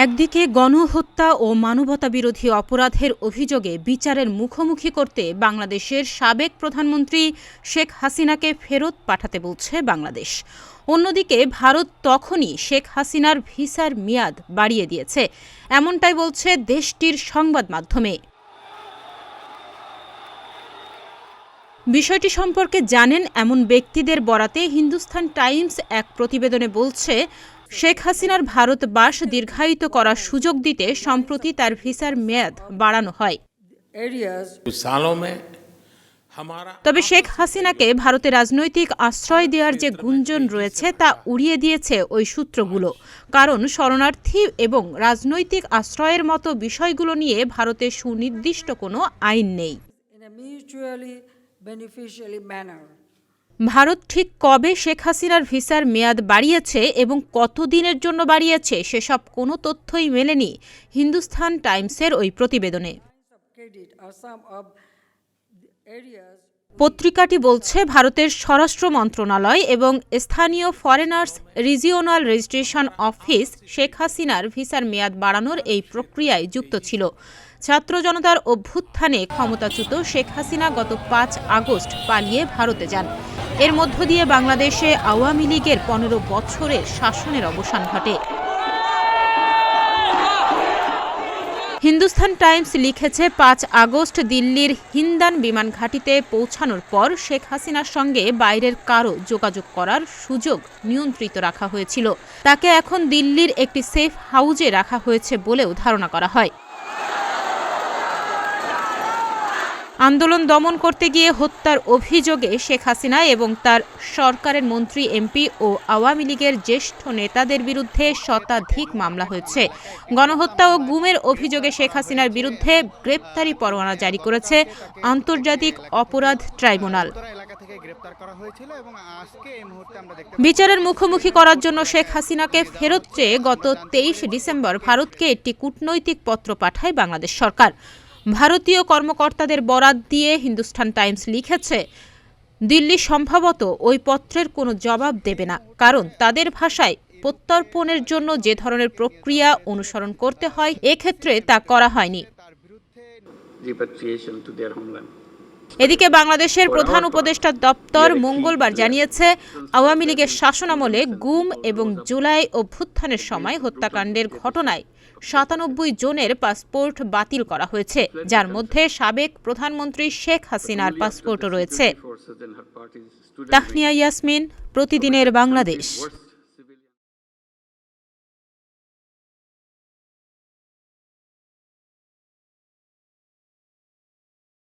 একদিকে গণহত্যা ও মানবতাবিরোধী অপরাধের অভিযোগে বিচারের মুখোমুখি করতে বাংলাদেশের সাবেক প্রধানমন্ত্রী শেখ হাসিনাকে ফেরত পাঠাতে বলছে বাংলাদেশ। অন্যদিকে ভারত তখনই শেখ হাসিনার ভিসার মেয়াদ বাড়িয়ে দিয়েছে, এমনটাই বলছে দেশটির সংবাদ মাধ্যমে। বিষয়টি সম্পর্কে জানেন এমন ব্যক্তিদের বরাতে হিন্দুস্তান টাইমস এক প্রতিবেদনে বলছে, শেখ হাসিনার ভারতবাস দীর্ঘায়িত করার সুযোগ দিতে সম্প্রতি তার ভিসার মেয়াদ বাড়ানো হয়। তবে শেখ হাসিনাকে ভারতে রাজনৈতিক আশ্রয় দেওয়ার যে গুঞ্জন রয়েছে তা উড়িয়ে দিয়েছে ওই সূত্রগুলো। কারণ শরণার্থী এবং রাজনৈতিক আশ্রয়ের মতো বিষয়গুলো নিয়ে ভারতে সুনির্দিষ্ট কোনো আইন নেই। ভারত ঠিক কবে শেখ হাসিনার ভিসার মেয়াদ বাড়িয়েছে এবং কতদিনের জন্য বাড়িয়েছে সেসব কোনো তথ্যই মেলেনি হিন্দুস্তান টাইমসের ওই প্রতিবেদনে। পত্রিকাটি বলছে, ভারতের স্বরাষ্ট্র মন্ত্রণালয় এবং স্থানীয় foreigners regional registration office Sheikh হাসিনার ভিসার মেয়াদ বাড়ানোর এই প্রক্রিয়ায় যুক্ত ছিল। ছাত্র জনতার অভ্যুত্থানে ক্ষমতাচ্যুত শেখ হাসিনা গত ৫ আগস্ট পালিয়ে ভারতে যান। এর মধ্য দিয়ে বাংলাদেশে আওয়ামী লীগের ১৫ বছরের শাসনের অবসান ঘটে। হিন্দুস্তান টাইমস লিখেছে, ৫ আগস্ট দিল্লির হিন্দান বিমান ঘাঁটিতে পৌঁছানোর পর শেখ হাসিনার সঙ্গে বাইরের কারও যোগাযোগ করার সুযোগ নিয়ন্ত্রিত রাখা হয়েছিল। তাকে এখন দিল্লির একটি সেফ হাউজে রাখা হয়েছে বলেও ধারণা করা হয়। আন্দোলন দমন করতে গিয়ে হত্যার অভিযোগে শেখ হাসিনা এবং তার সরকারের মন্ত্রী, এমপি ও আওয়ামী লীগের জ্যেষ্ঠ নেতাদের বিরুদ্ধে শতাধিক মামলা হয়েছে। গণহত্যা ও গুমের অভিযোগে শেখ হাসিনার বিরুদ্ধে গ্রেপ্তারি পরোয়ানা জারি করেছে আন্তর্জাতিক অপরাধ ট্রাইব্যুনাল। বিচারের মুখোমুখি করার জন্য শেখ হাসিনাকে ফেরত চেয়ে গত ২৩ ডিসেম্বর ভারতকে একটি কূটনৈতিক পত্র পাঠায় বাংলাদেশ সরকার। ভারতীয় কর্মকর্তাদের বরাত দিয়ে হিন্দুস্তান টাইমস লিখেছে, দিল্লি সম্ভবত ওই পত্রের কোনো জবাব দেবে না, কারণ তাদের ভাষায় প্রত্যর্পণের জন্য যে ধরনের প্রক্রিয়া অনুসরণ করতে হয় এক্ষেত্রে তা করা হয়নি। এদিকে বাংলাদেশের প্রধান উপদেষ্টা দপ্তর মঙ্গলবার জানিয়েছে, আওয়ামী লীগের শাসনামলে গুম এবং জুলাই অভ্যুত্থানের সময় হত্যাকাণ্ডের ঘটনায় ৯৭ জনের পাসপোর্ট বাতিল করা হয়েছে, যার মধ্যে সাবেক প্রধানমন্ত্রী শেখ হাসিনার পাসপোর্টও রয়েছে। তাহনিয়া ইয়াসমিন, প্রতিদিনের বাংলাদেশ।